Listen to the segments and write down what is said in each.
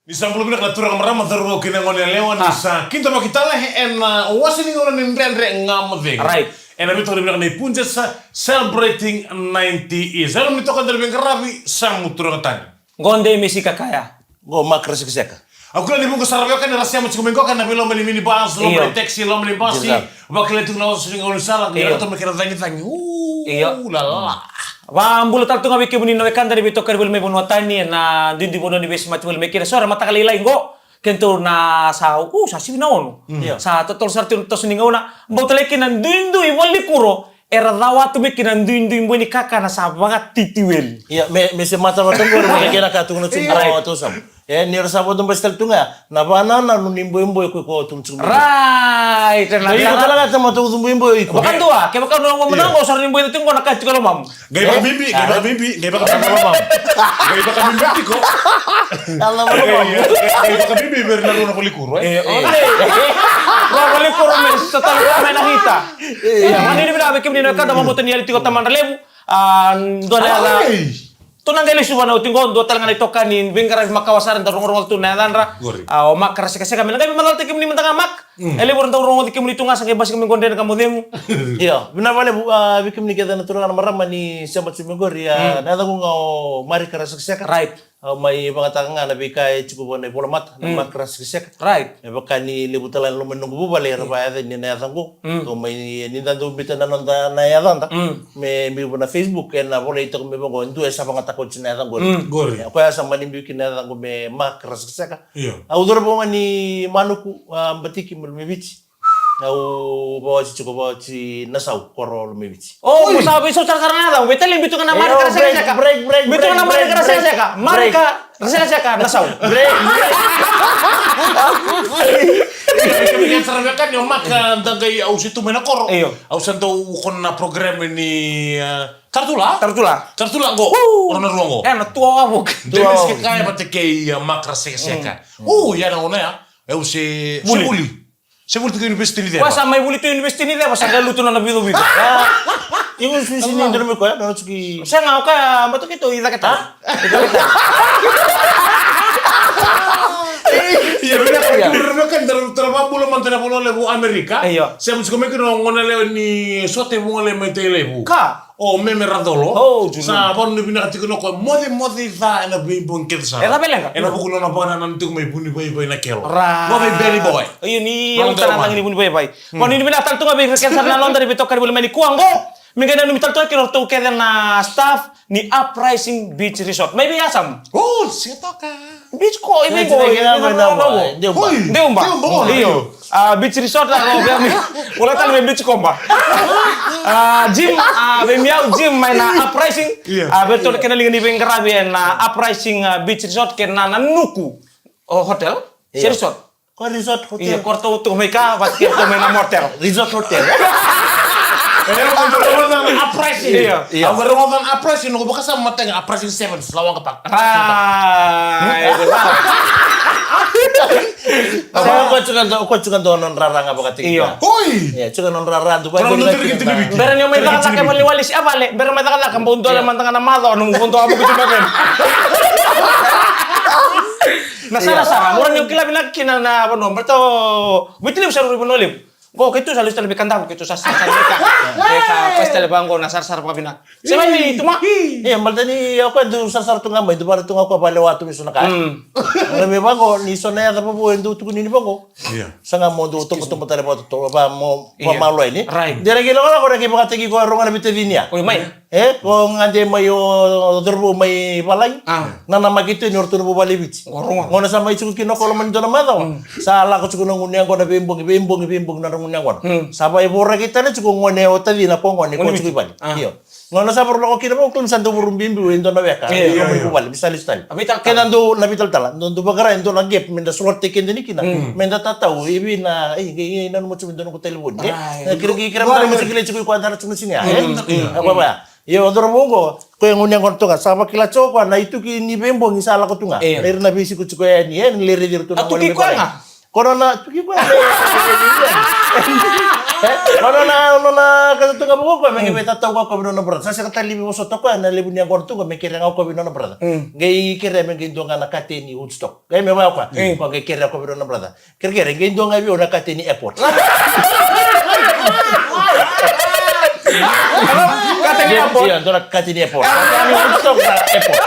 Nisa belum nak latura kamera matur kina ngone lewan nisa. Kinta makitale en wasini ngone ndendre ngamdeng. Right. En abi tori bilang ni punja celebrating 90 years. Alam nito kan dari bengkarabi samutura tani. Gonde misi kakaya. Go makras keseka. Aku kan ibu kesarabi kan rahasia macam minggu kan nabi lo meni bahas lo meni teksi lo meni bahas. Bakal itu ngau sering ngau salah. Kira tu mikir tanya. Iya. Lala. Wambulu tal tunga wiki bunino kan dari bito karbul me bono tani na dindi bono ni besi mati me kira sora mata kali lain go kento na sa sa sibina ono sa totol sarti to sininga una botale kinan dindu i wali kuro era dawatu me kinan dindu imboni kaka na sa bagat titiwel Iya, me se mata matang go me kena ka tunga tunga to sam. Ni rasa bodong bestel tunga na bana na nimbo imbo ko tum right na Iya, kala ka mato tum imbo ko. bakan tua ke bakan no menang go sar nimbo itu ngo nakach kalau mam Gaya bakal mimpi, gaya bakal mimpi, gaya bakal mimpi. Gaya bakal mimpi kok. Allah Gaya bakal mimpi bernardo na kulikuro. wali kuro me total kame na hita mani ni bina bekim ni nakada mamutan yali tiko taman relebu do na tunang gali subana utingon do talangan ito kanin bingkara makawasaran tarong rong tu na danra o makara seka seka men gabi malal tikim ni mentanga mak ele borong rong tikim ni tunga sa bas kami gonden kamu demu Iya, benar bale bikim ni kita natural na marama ni sabat sumigor ya. Nada ko ngau mari karas keseka. right May pangatanga na bikay cukup na pulamat na makras keseka. right E baka ni libutalan lo menunggu bubale ra ada ni na ko. To may ni tanto bitan na nonta na yadan ta. Me mi na Facebook na boleh itu me bango ndu esa pangatakot na yadan ko. Gori. Ako ya sama ni bikin na yadan ko me makras keseka. Iya. Audor bo ni manuku batiki mo mebici. Au bawa si cukup bawa si nasau korol mebici. oh musabi so karena ada betul bitu kana mari kara seka seka bitu kana mari kara seka seka mari ka seka seka nasau Kami sarang kan yang makan tanggai aus itu mana koro. Iyo. Aus itu kena program ini kartula. Kartula go. Orang ruang go. na tua abuk Demes que kaya pati kay makra seka. Ya na una ya. Eu se buli. Se buli ke university ni deba. wasa mai buli tu investi ni deba sa galuto na nabido bido Yung sisi ni ndero me ko ya no tsuki. saya ngau ka bato kito ida kita Iya benar kan terlalu bulan mantan pulau lebu Amerika. Iya. Saya mesti komen kena ngone lebu ni sote mole mete lebu. ka Oh meme radolo. Oh, jujur. Sa pon ni bina katiko ko mode sa ena bimbong kitsa. Era belenga. Ena bukulo na bana nanti ko may buni boy na kelo. Ra. Go may belly boy. Ayo ni Bang yang tanang Dorman. tangi ni buni bay. Kon ni bina tantu ngabe ken sarna lon dari betok kari bulu meni kuanggo. Mingga nu mital to kiro to keden na staff ni Uprising Beach Resort. Maybe asam. Oh, setoka. Beach ko ini go. Deumba. Iyo. Beach Resort lah go biar wala tal beach komba. Gym be miau gym main na Uprising. Betul kena lingi beng karabi na Uprising Beach Resort kena nanuku. Oh hotel? Si resort. Ko resort Iya, hotel. korto tu mereka buat kita main motel. Resort hotel. Uprising. Iya. Ang meron uprising no baka sa mateng uprising 7 lawang kapak. Itu lah. Ko cukan do non rarang apa kata Iya. kita. Hoy. Ya, cukan non rarang tu ba. Kalau nutur kita lebih. Beren yang main kakak kayak maliwali si abale, beren main kakak kan buntu ala mantang na malo, nung buntu abu gitu bagen. Nah sana murang yung kilabin lagi na apa nomor to, betul bisa ribu nolip. Go gitu salus lebih kantang gitu sasar mereka. Kayak pastel banggo nasar sar pabina. Siapa ini itu mah? Iya, malta ni ako do sasar tu ngamba itu baru tu ngako bale watu misuna ka. Ngame bango ni sona ya tapo bu endu tu ni bango. Iya. Sanga mo do to tare pa to ba mo pamalo ini. Right. Dere gelo ko ra ki bakati ki ko ronga na bitevinia. Oh main. Ko ngande mayo dorbo may balay. Nana makito ni orto bo balibit. Ngona sa may chuki no ko man do na madaw. Sa ala ko chuko nang unya ko na bimbong na ngunya ko. Sa bay bora kita na chuko ngone o tadi na po ngone ko chuki bali. Iyo. Ngona sa porlo ko kina mo kun santo burum bimbi endo na beka. Iyo mo bali bisa listal. Kenando na bital tala. Ndo bagara endo na gap minda sorte ken ni kina. Minda tataw ibi na nan mo chumin do ko telefon. Kira mo sikile chuko ko andar chumin sini. Apa ba? Yo odor mongo ko yang unyang konto ka sama kila chokwa na itu ki ni bembo ni sala ko tunga ler na bisi ko chuko ni leri dir tu na Atu ki ko nga kono na tu ki ko Nona katutunga mo ko, may kita taw ko bino na brada. Sa kata libi mo sa to ko, na libi niya ko to, may kira ko bino na brada. Gay kira may gindo nga nakati ni Woodstock. Gay may wa ko. Ko gay kira ko bino na brada. Kira gindo nga biyo nakati ni airport. Katanya airport. Iya, dona nakati ni airport. Kami Woodstock na airport.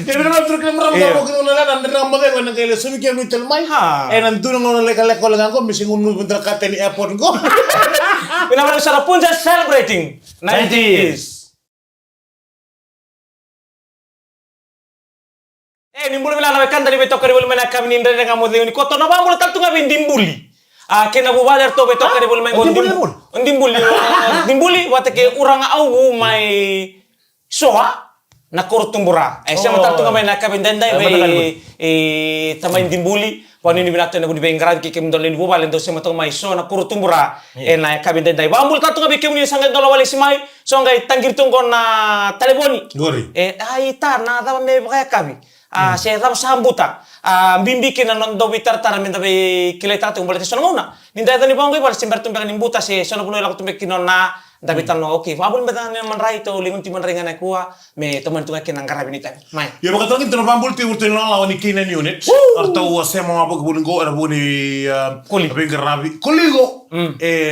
Kaya naman truk na maramdaman ko kung nalan, ang nang magay ko nang kaila sumikyan mo italmay. Nandun ang naleka-leka ko lang ako, mising unod punta ka ni airport ko. Pinamalang sa Rapunzel celebrating 90s. Nimbuli mila nawe kanda ni beto kari bulu mena kami nindra dengan model ini koto na ba mulu tantu ngabi dimbuli. Kena bubaler to beto kari bulu mena dimbuli watake urang au mai soa na kortumbura. Siya tantu ngabi na kami dendai we tamain dimbuli. Wani ni binato na gudi bengran ki kem dolen bubalen do siya matong mai soa na kortumbura. Na kami dendai. Ba mulu tantu ngabi kem ni sangat dolo wali simai. So ngai tangir tunggon na telefoni. Gori. Ai tar na da me kaya kami. Saya tahu sambuta. Bimbikin na non do bitar tara minta be kileta tu boleh sono ngona. Ninda tani bangoi bar simbar tumbe kan imbuta se sono puno lak tumbe kinona da bitar no oke. Fabul betan man rai to lingun timan ringan kuah me teman tu kan angkara binita. Mai. Ya bakal tangin tuno bambul ti urtin lawan ni kinan unit. Atau sema mabuk bulungo era buni bengarabi. Koligo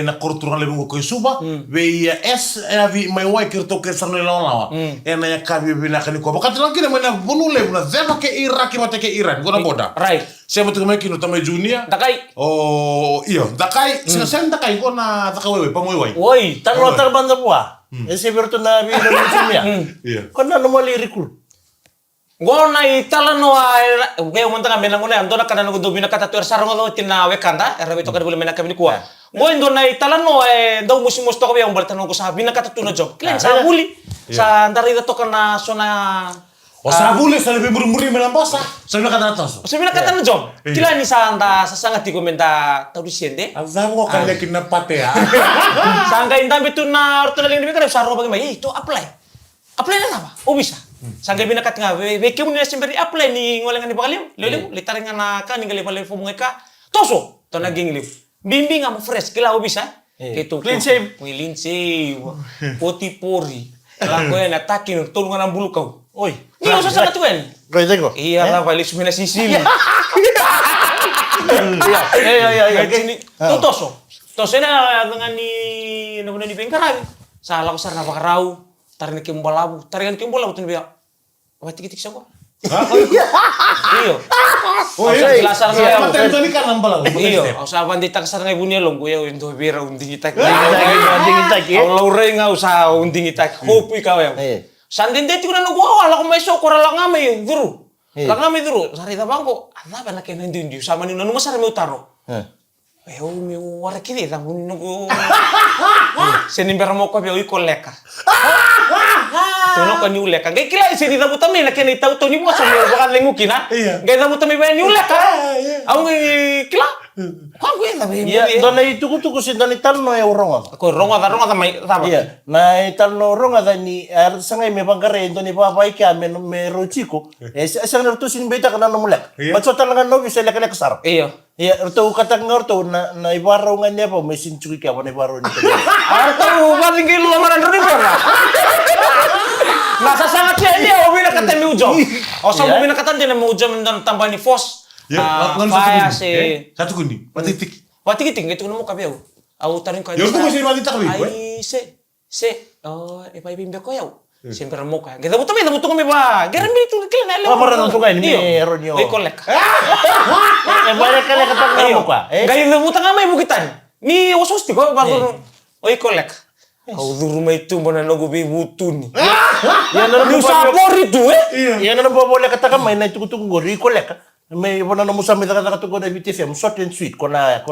na korturan lebungo ko suba. Be es vi mai wai kirto ke sarno lawan. Na ya kabi binakan ko. Bakal tangin na bunu lebuna zema ke Iraki mate ke Iran. Gona boda. Right. Saya betul kemarin kino tamai junior. Dakai. Oh iya, dakai. Sen dakai ko na dakawewe pamoy. Woi, tanro banda buah. Ese berto na bi na musimia. Iya. Kona no mali recruit. Gona itala no ge umonta kami na ngone andona kana no dobina kata tu sarong do tina wekanda era beto kada boleh mena kami kuah. Go indona itala no do musimos to ko yang bertano ko sa bina kata tu no job. Klen sa buli. Sa ndari to kana sona Sabule sa lebih murmuri melambasa. Sabi na atas. Sabi na kata na job. Kila ni sa anda sa sangat dikomenta tau disiende. Azamu kan lekin na pate ya. Sangga inda betul na orto na lingdi kan saro bagi mai. Itu apply. Apply na apa? Oh bisa. Sangga bina kat nga we ke mun semberi apply ni ngolengan di bakaliu. Lele litaringan na kan ngali bale fo mungeka. Toso to na gingli. Bimbing am fresh kila oh bisa. Itu Clean shave. Clean shave. Poti pori. Kalau kau nak takin tolongan ang bulu kau. Oi. Iya, usah sangat tuan. Kau jago. Iya lah, balik semina Sicily. Iya. Sini, tu toso. Toso na dengan ni namun ni bengkar. Salah ko sarna bakarau. Tarin ke mbalabu. Tarin ke mbalabu tu biar. Wati kitik siapa? Iyo. Oh iya. Jelasan saya. Paten tadi kan nambal. Iyo. Usah bandita kesana ngai bunia long. Kuya untuk bira unding itak. Unding itak. Allah rey ngau sa unding itak. Hopi kau yang. Sandin deti kuna no gua ala ko mai so kora la ngame duru. La ngame duru. Sari ta bangko. Ada bana ke nandi sama ni no masar me utaro. Mi wara kini ta bun no go. Senin beramo ko be oi koleka. Tono ko ni uleka. Gai kila sini ta butami na kene tau to ni mo sa mo bakan lengukina. Gai ta butami be ni uleka. Au ngai kila. Kau gue tapi. Iya, dona itu kutu kusin dona italno ya uronga. Ko ronga ta mai ta. Iya, na italno uronga da ni sangai me bangare doni papa ika me rochiko. Sang nertu sin beta kana no mulek. Baco talangan no bisa lek sar. Iya. Iya, ertu kata ngorto na ibaro nganya pa mesin cuki ka na ibaro ni. Arto bating kilo lamaran rin pera. Nasa sangat dia obi na kata mi ujo. O sa obi na kata dia mo ujo men tambah ni fos. Ya, Paya si satu kundi. Patitik. Patitik itu namo kabeu. Au tarin ko. Yo tu masih mati tak bi. Ai se. Oh, pai bimbe ko yau. Sempre mo ka. Kita butuh kami ba. Geran itu kila na. Oh, para nang tungay ni Ronyo. Ay kolek. Eh, balik kala ka tang mo ka. Gay na butang may bukitan. Ni osos ti ko bago. Oy kolek. Au duru may tu mana nogo bi butun. Ya na Ni sapor itu Ya na bo boleh kata may na tukutung gori kolek. May wala na musa mita kata ko na BTFM short and sweet kona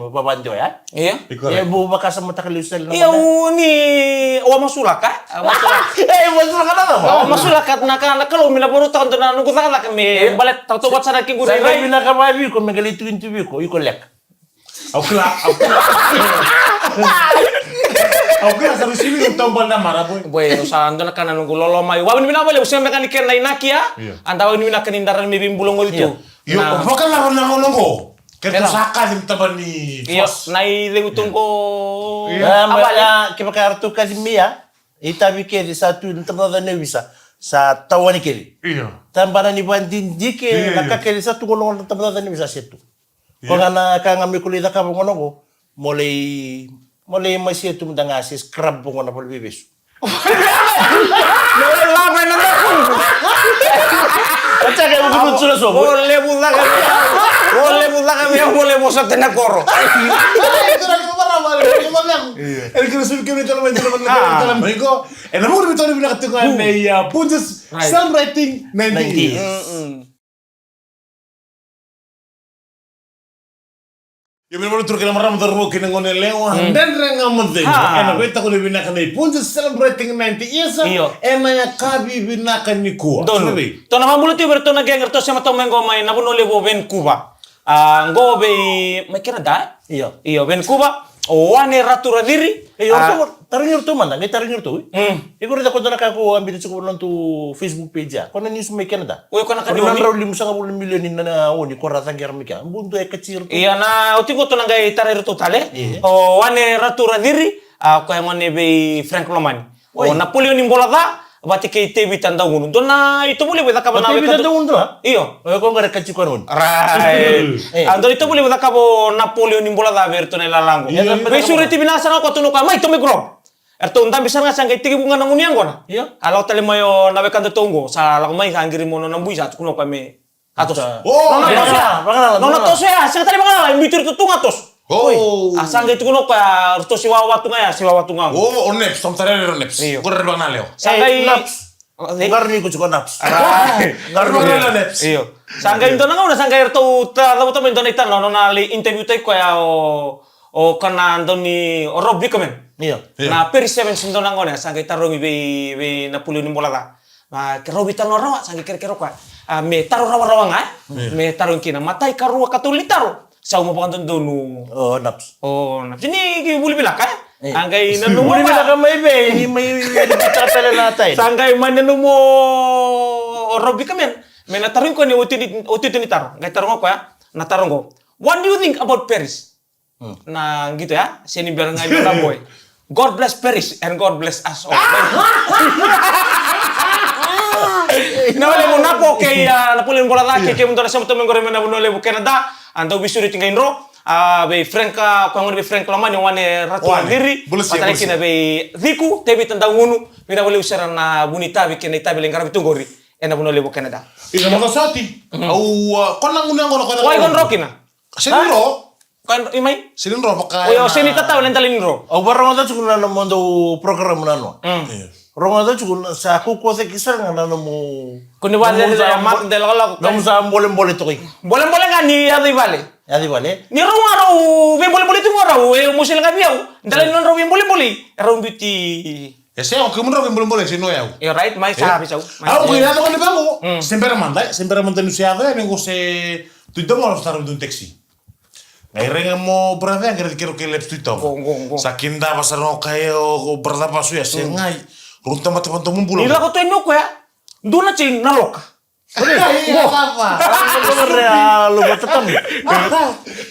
babanjo ya. Iya. Ya bu baka sa mata kalusel na. Iya ni wa masulaka. Masulaka na ba? Oh, masulaka na kalau mina boru ta na nugo ta kami balet ta tobat sana ki guri. Saya mina ka mabi ko megalitu interview ko ikolek. Oke, sabi sini untuk tombol nama raboy. Boy, usando na kana nunggu lolo mai. Wa mina bale usem mekanik na inaki ya. Anda wa mina kanindaran mi bimbulong itu. Yo, bukan lah nongo. Kerto saka dim tabani. Iyo, nai lewutun ko. Abala kipakartu kasimia. Itabi keri satu tempat nevisa. Sa tawani keri. Iya. Tambana ni bandin dike nakakeri satu ngono tempat nevisa situ. Kung na kangami kulita ka ngono ko, mulai masih itu mendangasi scrub ngono pol bibis. Laban na ako. At saka yung gusto so. Boleh buta kami yang boleh bosan tenak koro. Itu lagi marah. El que resulta que ahorita lo ven la México. El amor de todo viene a tocar en Punches Celebrating 90. Yo me voy a turcar la marra de rock en el leo dan rengam de. En venta con bina kan Punches Celebrating 90 isa. En ya kabi bina kan ni ko. Don. Tona mamulo ti berto na geng erto sama tomengo mai na buno lebo Vancouver. Ngo be mai Canada. Iyo Vancouver. Wane ratura diri. Iyo taringir to man, ngai taringir to. Iko rida ko dona ka ko ambil cukup nontu Facebook page ya. Kono news mai Canada. Oy kono ka di. Kono raw 5 million na oni ko rata ger mika. Buntu e kecil. Iya na otiko to ngai tarir to tale. Wane ratura diri. Ko ngone be Frank Lomani. Napoleon imbolada. Bati kay TV tanda unu. Dona itu boleh beda ka bana. TV tanda unu lah. Iyo. Ko ngare kecil ko non. Right. Ando itu boleh beda ka bo Napoleon imbolada verto nela lango. Be sure TV nasa ko tunu ka mai to me gro. Erto undam bisa nga sangay tigi bunga ng uniang gona. Iyo. Alaw tali mo yo nabe kan tongo sa lakumay hangiri mo no nambuy sa kuno kami. Atos. No to siya. Sa tali mga imbitir to tungatos. Asang itu kuno ka to siwa watunga ya, siwa watunga. Oneps, tomtarere oneps. Correr bang naleo. Sangay naps. Ngarni ko chuko naps. Ngarni oneps. Iyo. Sangay ito na nga sangay to tawo to mendo naitan no nali interview tay ko ya o kana ando ni Rob Bickerman. Iyo. Na per 7 sindo na ngone sangay tarongi be Napoleon ni bolada. Ma ke Rob itano rawa sangay kero ka. Me taro rawa nga. Me taro kina matay karua katulitaro. Sa mo pakanton donu. Naps. Naps. Ini boleh bilang kan? Angkai nanu boleh bilang kan may ini may pala natin. Sangkai manenu mo Robi kamen. Men natarong ko ni uti ni taro. Ngai tarong ko ya. Natarong ko. What do you think about Paris? Nah gitu ya. Sini biar ngai bilang boy. God bless Paris and God bless us all. Na wale mo napo kay Napoleon Bonaparte kay mo na sa mo ngore na buno le Canada ando bisu di tingay ro be Frank ko ngone be Frank Lomani wane ratu diri patale kina be Ziku tebi tanda ngunu mina wale usara na bunita be kina itabe lengara bitungori ena buno le Canada ina mo sati au kona ngune ngono kona wai kon rokina seniro kan imai seniro maka oyo seni tataw lentalin ro au barang ta chukuna na mondo program nano Ronga da chukuna sa kuko se kisar ngana mo kuni wale ya mak del kala namu sa boleh to ki boleh kan ni adi vale ni ronga ro be boleh tu ro e musil ngabiau dalin non ro be boleh ro biti ese o que mun ro be boleh sino ya right mai sa bisau au cuidado con el bango sempre manda no se ada vengo se tu tomo lo staro de un taxi Ngai renga mo brother quiero que le estoy tomo sakinda pasaro kayo brother pasu ya se ngai runta mata panto mumpulo. Ila ko to inoko ya. Duna ching nalok. Iya apa? Lo batatam.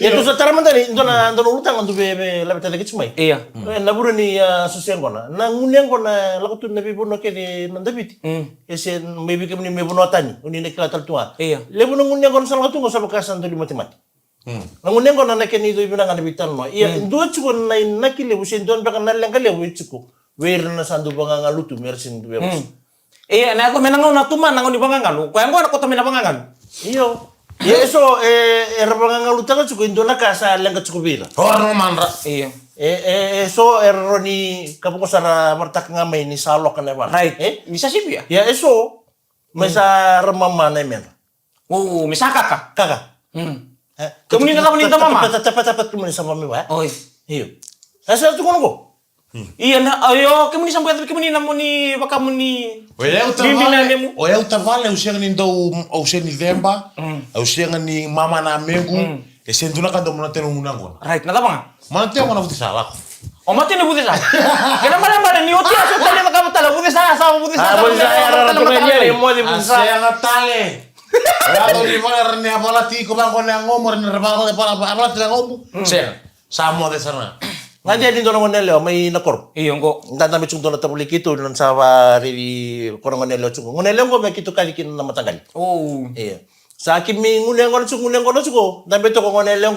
Ya tu sa taraman tani ndona utang antu be labeta de kitsmai. Iya. Na buru ni sosial kona. Na ngunyang kona la ko tu nabi bono ke ni ndabiti. Ese maybe ke ni mebono tani. Uni ne kala tua. Iya. Le bono ngunyang kona sala tu ngosa bakasan tu mati. Na ngunyang kona na ke ni do ibina ngana bitan mo. Iya ndo chuko na nakile busin don baka na lengkale buchuko. Werna sandu bangangalu tu mersin tu beres. Iya, na ako menangaw na tuman nangaw ni bangangalu. Kaya ko na ko tamin na bangangalu. Iyo. Ya eso bangangalu taga cukup indona kasa lengka cukup bila. No manra. Iya. Eso roni kapo sana martak ngamay ni salok na ban. Right. Bisa sih ya? Ya eso mesa remama na men. Oh, misa kaka. Kaka. Kemudian na kamu mama. Tapat kemudian sama mama. Oh. Iyo. Asa tu kono ko. Iya na ayo kemuni sampai kemuni namuni bakamuni oya utavale usianga ni ndo auseni demba usianga ni mama na mengu esenduna kando mona tenu munango right na tabanga mana tenu mona buti sala o mate ne buti sala kena mana ni oti aso tale ka batala buti sala sa buti sala buti sala ra to ni mo di buti sala nga tale Atau di mana rene apala ti ko bang ko na ngomor ni para ti ngomor. Sir, samo de sana. Nga jadi doon ng nelo may nakor. Iyo ko. Nandami chung doon na tabuli kito doon sa riri korong nelo chung. Ngunelo ko may kito kalikin na matagal. Oh. Iya. Sa akin may ngunelo ko chung. Nabi to ko ngunelo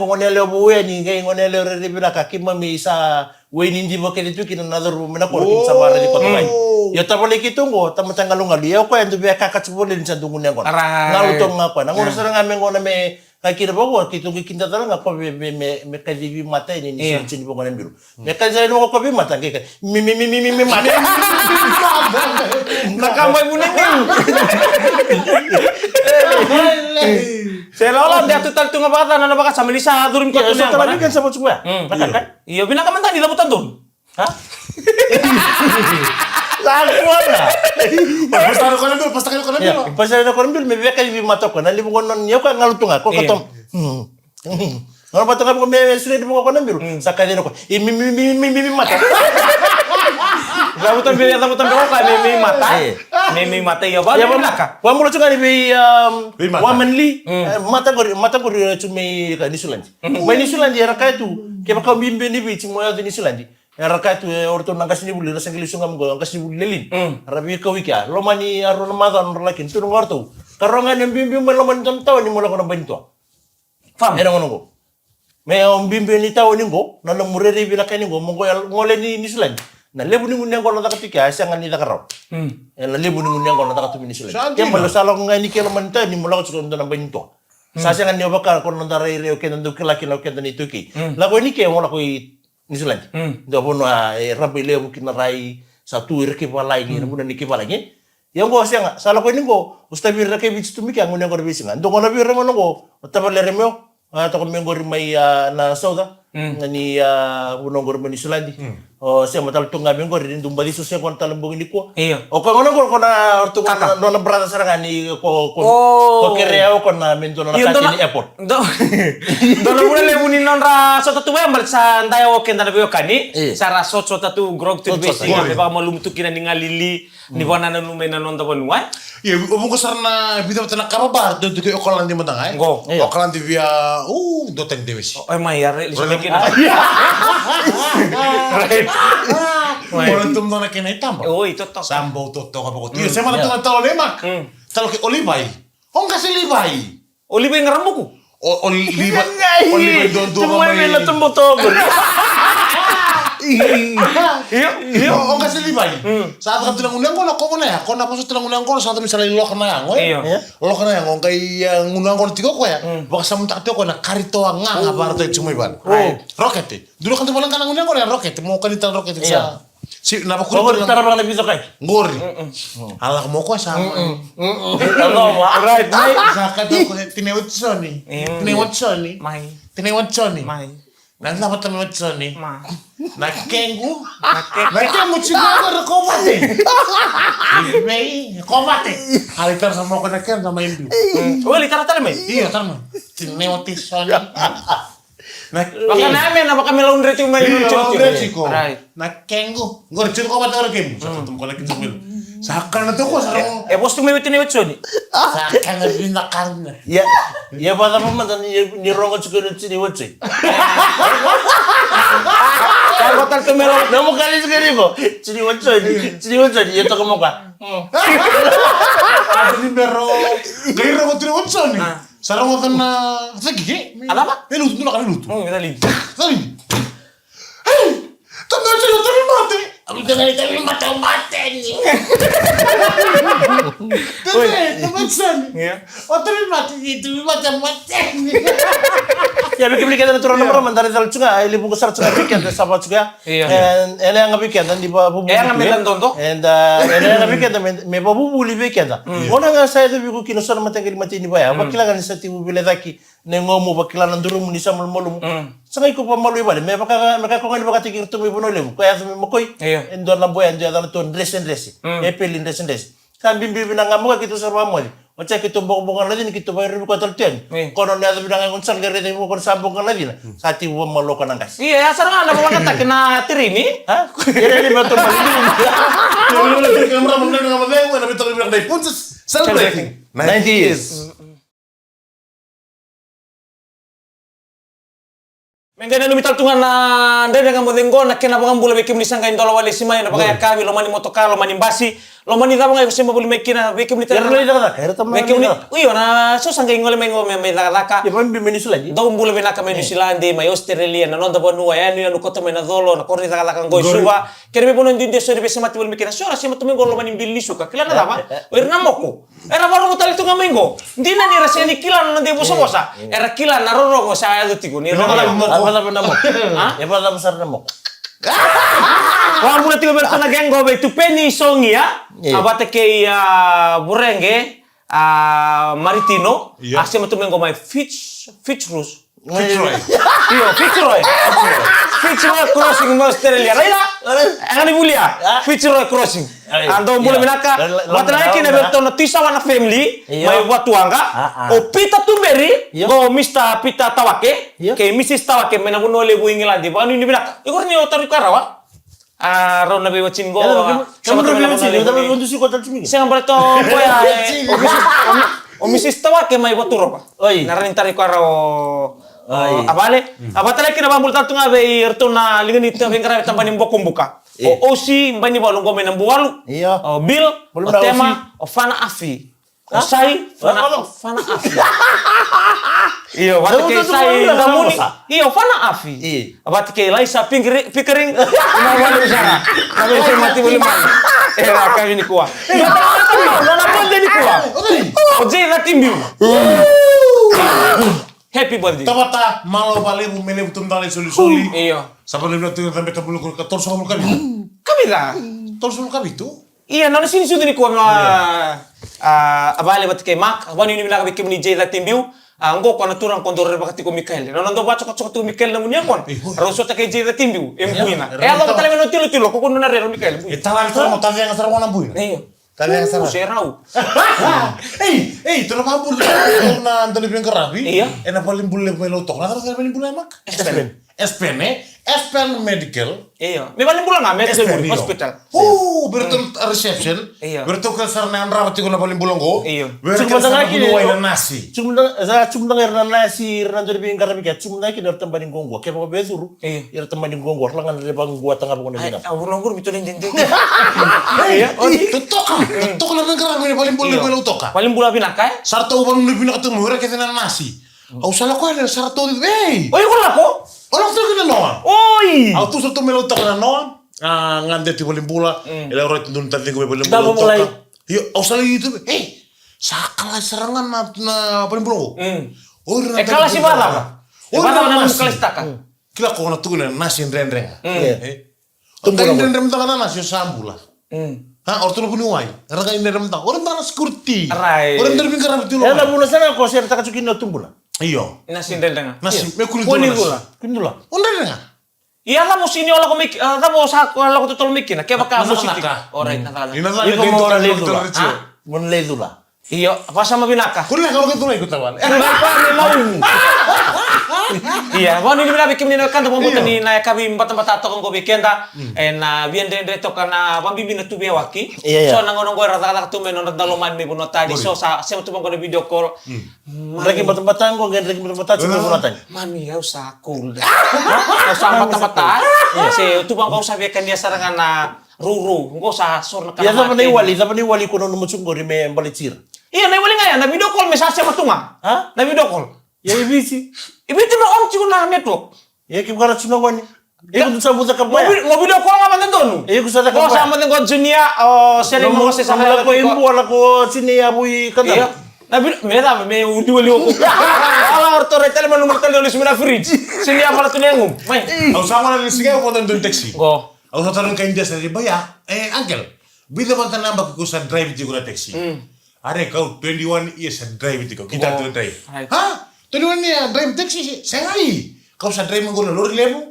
buwe ni ngay ngunelo riri binaka kim mami sa way hindi mo kinito kinanador mo na korong sa barili ko tumay. Yo tabuli kito ngo tamatangalungal. Yo ko endo biya kakatsubulin sa dungun ko. Ngalutong nga ko. Nangulo sa nga ko na may kira bago kita kita talaga ko me kadibi mata ini ni sini bukan biru me kadibi mo ko mata ke mi mata Nakamay mo ning. Seolah dia tutal tunga bata na baka sa Melisa durim ko to talaga kan sa butsua kan iyo binakaman tani labutan doon. Ha? Lakuan. Pastar ko na bil, pastar ko na bil. Pasal ko bil me beka di mata ko na libo ko non yo ka ngalutung ako katom. Ano ba ko me sure di ko na bil. Sakay din ko. Mi mata. Labutan bil labutan ko ka me mata. Me mata yo ba? Ya ba? Wa mo chunga ni wa manli mata ko chume ka ni Sulanji. Ba ni Sulanji era ka tu. Ke ba ka bimbe ni bi mo ya ni Sulanji. Raka tu orto nang kasini buli rasa ngili sungam go kasini buli lelin rabi ka wika lomani aro na madan lakin tu ngorto karongan yang bimbi meloman ton taw ni mula ko na banito fam era ngono go me on bimbi ni taw ni go na no murere bi lakani go mo ngole ni Sulan na lebu ni nguneng ko na katika asa ngani da karaw na lebu ni nguneng ko na katumi ni Sulan ke malo salo ngani ke loman ta ni mula ko so na banito sa asa ngani obaka ko na darai reo ke ndu kelaki lo ke ni tuki la ko ni ke mo la ko ni Sulanji. Ndo bono rabi leo kina rai satu irke palai ni muna ni kipala ni. Yang go siang sala ko ni go ustabi rake bitu tumi ka ngune ngor bisinga. Ndo ngona bi remo ngo tabale remeo to ko mengor mai na sauda ni bono ngor ni Sulanji. O siang matal tunga mengor ni dumba disu siang kon talembong ni ko. O ko ngono ko na ortu no na brada saranga ni ko kereo ko na mento na kasi ni airport. Do na muna lebu ni non ra sota tu member sa ndaya o kenda na biyo kani. Sa ra sota tu grog tu besi be ba malum tu kina ni ngalili ni wana na nume na non ta bonwa. Ya, umong ko sarna bida tana karaba do ko okolan di matangay. Okolan di via do ten devis. Ay mayare li kina. Orang tum dona kena itam. Oh, itu tok. Sambo toto ka pako. Tio semana tuna tao lemak. Talo ke olibai. Ong kasi libai. Olibai ngaramu ku. Olibai don do ka mai. Cuma tumbo to. Iyo, ong kasi libai. Saat ka tulang unang ko na ko na ya. Ko na paso tulang unang ko saat misalnya lo kana yang. Lo kana yang ong kay unang ko tiko ko ya. Baka sa muntak ko na karito nga ngabar to cuma iban. Rocket. Dulu kan tumalang kana unang ko na rocket. Mo kanitan rocket sa si napa ko ko tara bang lebih kay ngori ala mo ko sama Allah right saka do ko tinewat soni mai nan dapat tinewat soni na kengu chigo ko mate mai ko mate ali tar sama ko na ken sama imbi Wali tara tara mai iya tarma tinewat soni baka namin na baka melon rito may ko na kengu ngorchun ko mata kem satu tum ko lagi tumil sakar na to ko sarong bos tu may tinewat soni sakar na binakan ya pada moment ni rongo chuko ni wotsi kalau botal tu melon na mo kali sekali ko chini wotsi ya to ko mo ka Adli bero gairo ko tinewat soni sarong ko na sagi ala ba lutu na kan lutu dali Tanda siya tabi mate. Abi dengan tabi mate ni. Tabi san. O tabi mate itu mate ni. Ya beli kita turun nomor mandari dal juga ili buku sar juga bikin sama juga. And ele yang bikin dan di babu. Yang ngambil tonto. And ele yang bikin me babu buli bikin da. Ona nga saya tu biku kino sar mate ngiri mate ni baya. Bakila kan sa tibu bile daki. Nengomu bakila nanduru ni sa malum. Sangai ko pamalu ibale. Me baka ko ngani baka tikir tu ibu nolem. Kaya sa mo koy. Endor na boyan dia dal ton dress. Epelin dress. Kan bimbi binanga mo gitu sarwa mo. O cek itu bong-bongan lagi kita bayar ko talten. Kono na binanga kon sal gere mo kon sambongan lagi na. Sati wo malokan ang kas. Iya, sarang ana mga tak kena tirimi. Ha? Kira ni betul mali. Kamera mo na nga mabeng na bitaw bilang dai punches. Celebrating 90 years. Pengkena no mital tungan na ndende ngamo dengo na kena bangam bule bekim nisanga indola wale simai na bagaya kawi lo mani motoka lo mani basi lo mani tama ngai semba bule mekina bekim ni Yang lain dah, kira teman. bekim ni uyo na so sanga ingole mengo me daka Ya, pun bimini lagi. do bule benaka me New Zealand mai Australia na nonda bonu ya ni anu kota me na dolo na korni daka ngoi suba kere be bonon dinde so de besema tibul mekina so ra sema tumengo lo mani billi suka kila na dama irna moko era baru mutali tunga mengo dina ni raseni kila na de bosa era kila na roro go sa ayo tigo ni Apa nama? Ya, apa besar nama? Wang mula tiga bertuna geng gobe tu peni songi ya. Abate ke burenge maritino. Asih matu mengo mai Fitch Rus. Iyo Fitzroy. Fitzroy crossing mo Australia. Raya. Angani bulia. Fitzroy crossing. Ando mula minaka. Batana kini bertuna tisa wana family. Mai watu anga. O pita tumberi. Go Mr. Pita Tawake. Ke Mrs. Tawake mena bunole bu England. Anu ini minaka. Ikor ni otaru karawa. Ron nabi wacin go. Kamu nabi wacin. Tapi untuk si kota cumi. Saya berto boya. O Mrs. Tawake mai watu ropa. Naran tari karawa. Abale, abatala kina bambul tatu ngabe irtuna lingani tengara tambani mboko mbuka. O osi mbani balungo mena mbualu. O Bill, o tema, o fana afi. O sai, fana afi. Iyo, watake sai damuni. Iyo, fana afi. Abatake laisa pickering. Unawalu sana. Nabe se mati buli mani. Era kami ni kuwa. Nona bonde ni kuwa. O jei na timbiu. Happy birthday. Tabata malo bale bu mele butum dale soli. Iyo. Sabar lebih tu sampai tabulu ke 14 kamu kami. Kami lah. 14 kami tu. Iya, nona sini sudah ni kuam abale bat kay mak. Wani ni bilaka bikim ni Jay timbiu. Anggo ko na turang kondor bakati ko Mikael. Nona ndo bacho ko Mikael na munya kon. Roso ta kay Jay timbiu. Embuina. Alo ko talaga no tilo ko kuno na rero Mikael. Italan sa mo tanya nga sarwa na buina. Iyo. Tanya nga sarwa. Serau. Tu na mabur na ndali bin karabi. Iya. Ena paling bulle melo tok. Na tara paling bulle mak. Espen medical. Iya. Me paling bulan nga medical hospital. Berarti reception. Iya. Berarti kan sarna andra pati ko na paling bulan ko. Iya. Berarti kan sarna bunuway na nasi. Cuma erna nasi erna jadi bin karabi ka cuma ki der tambani gongo. Ke ba bezuru. Ir tambani gongo langan de bang gua tangga bang na. Awurong bito ning dente. Iya. Tok na bin karabi paling bulan melo tok. Paling bulan binaka. Sarto uban ni binaka tu mura ke na nasi. Au sala ko na sarto. Hey. Oy ko lako. Orang tu kena noa. Oi. Au tu sarto melo tok na noa. Ngande ti paling bula. Ela ro dun tadi ko paling Dah bula. mulai. Yo, au sala itu. Hey. Sakala serangan na paling bula. Kala si bala. Bala na kala staka. Kila ko na tu na nasi rendreng. Tunggu rendreng tanga nasi sambula. Orang tu punya uai. Orang ini rendreng tang. Orang tanga security. Orang tu bingar betul. Ya na buna sana ko ser takachukin na tumbula. Iyo. Nasi rendeng. Nasi me kulit Kuning nasi. gula. Kindula. Rendreng. Iya lah musim ini olah ko mik, tamo sa olah ko tutol mikin. Kaya baka Nasa musik. naka. Alright, nakala. Ina na Iko dito mo ka ledula. dito. Mun ledula. Iya, apa sama binaka? Kulit kalau kita ikut tawan. Kenapa memang? Iya, wani ni bikin ni kan tamo buta ni na kabi mbata to ko bikenda na bien de to kana bambi bina tu waki. So nangono ko rata tu menon dalo man mi buno tadi. So sa tu ko video call. Lagi batan ko gen lagi batan cuma bulatan. Mami ya usah cool. Sa mata-mata. Si tu bang kau sabiakan dia sarangan na ruru. Engko sa sorna kana. Ya sama ni wali kuno numutsung gori me balicir. Iya, na wali ngaya na video call mesasya matunga. Ha? Na video call. Ya ibisi. Ibiti na on chiku na network. Ya kim kara chuna wani. Iko tusabuta ka baya. Mo video call nga man dono. Iko sa ka Ko baya. sama dengan Junior o seri mo kasi sa Wala ko imbu wala ko sini abui Iya. kanta. Na me udi wali ko. Ala orto retele man numero tele olis mina fridge. Sini apa tu nengum. Mai. Au sama na sige ko dan taxi. Go. Au sa tarun kain dia sari baya. Uncle. Bida man tanamba ko sa drive ti ko na taxi. Are kau 21 years drive ti ko. Kita tu drive. Ha? 21 years drive taxi sengai. Kau sa drive mo na lori lebu.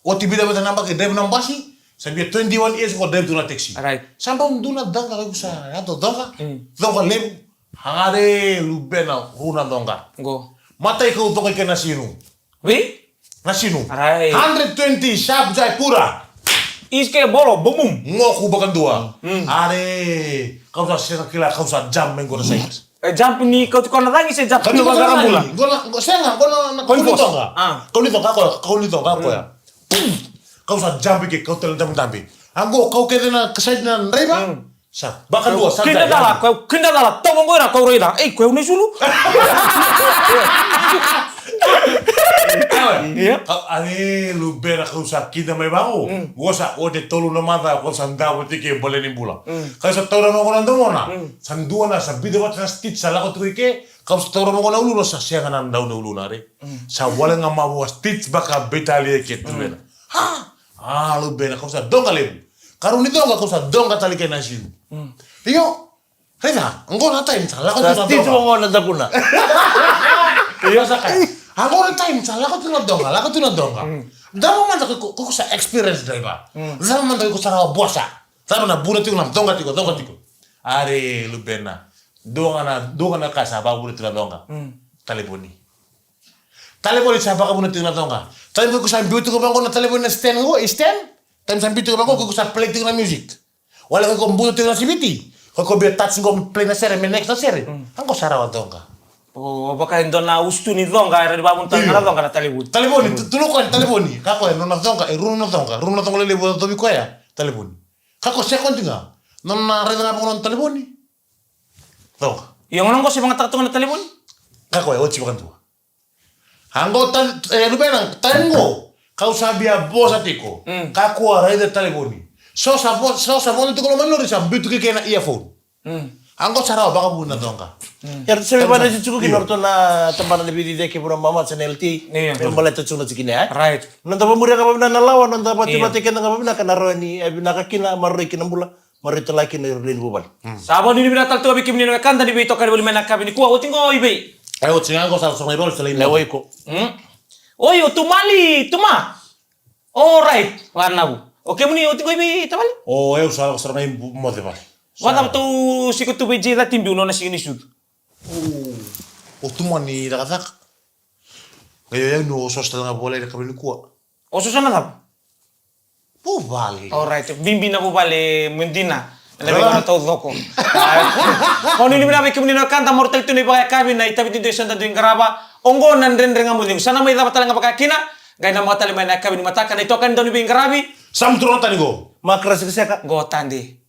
O ti bida man tanamba ke drive nambasi. Sabi 21 years ko drive tu na taxi. Right. Sampai duna danga ko sa ato danga. Danga lebu. Hangare lubena runa danga. Go. Matai kau to kay nasinu. Wi? Nasinu. Right. 120 sharp jai pura. Iske bolo bumum. Ngoku bakan dua. Are kau sa sira kila kau sa jam menggo na sayas. Jump ni kau nangis ya jump ni bagara mula. Saya nggak, kau nito nggak? Kau nito nggak ya? Kau sa jump ke kau telan tampi. Anggo kau kena na kesait na reba. Sa bahkan dua sa. Kinda dala, tawang ko na kau reda. Kau ni sulu. Iya. Ani lu bera kau sa kita mai bangu. Gua sa ode tolu na mata kau sa ndawo tike boleh ni bula. Kau sa tora mo konan domona. Sandua na sa bide wat na stitch sa lako tuike. Kau sa tora mo konan ulu sa siya kanan daw na ulu na re. Sa wala nga mawa stitch baka betali ke tu bena. Lu bera kau sa donga lebu. Karun itu kau sa donga tali ke nasin. Iyo. Reda, engko na time sa lako tu na donga. Stitch mo na dakuna. Iyo sa kay. Ako na time sa lako tu na donga. Damo man ko sa experience dai ba. Damo man ko sa bosa. Damo na buna tu na donga tiko. Are lu bena. Donga na kasa ba buna tu na donga. Telefoni sa baka buna tu na donga. Time ko sa beauty ko bang ko na telefoni na stand. Time sa beauty ko bang ko sa play tu na music. Wala ko buna tu na sibiti. Ko be touch ko play na sere next na sere. Angko sarawa donga. Oh, baka ndo na ustu ni donga era di babun tangara donga na telefoni. Telefoni, tulukan telefoni. Kako no na donga, runo na donga lele bo tobi ko ya. Telefoni. Kako sekon tinga. Non na reda na pon telefoni. Donga. Yang nong ko si mga takto na telefoni? Kako ya ochi bakan tu. Hango lubenang tango. Kau sabia bosa tiko. Kako reda telefoni. So sa mo tu ko manori sa bitu ke na earphone. Angko cara baka buna donga. Ya sebe pada cucu kinorto na tempat lebih di deke pura mama CNLT. Membalai tu cuna cikini ya. Right. Nanta pemuda kapal na lawan nanta pati kena kapal na kanaro ni nakakina marri kinambula marri telaki na rin bubal. Sabon ini bina tal tu abi kimni na kanta ni beito kare boli mena kabini kuwa utingo ibe. Ayo tingango sa somai bol selain Lewoi ko. Oyo tuma. All right. Warna bu. Oke muni utingo ibe tamali. Oh, eu sa somai mode ba. Wala tu sikut tu beji la timbi uno na sini sud. O tuma ni dakatak. Ngayon no so stanga bola ila kabini kuwa. O susana tap. Po vale. All right. Bimbi na ko vale mendina. Lebe ko to doko. Kono ni bina kimni na kanta mortal tu ni ba kabi na itabi tu sanda tu ingraba. Ongo nan rendre ngamu sana mai dapat tala ngapa kina. Gai na mata lima na kabi ni mata kana ito kan doni bingarabi. Sam turun tani go. Makras keseka. Go tandi.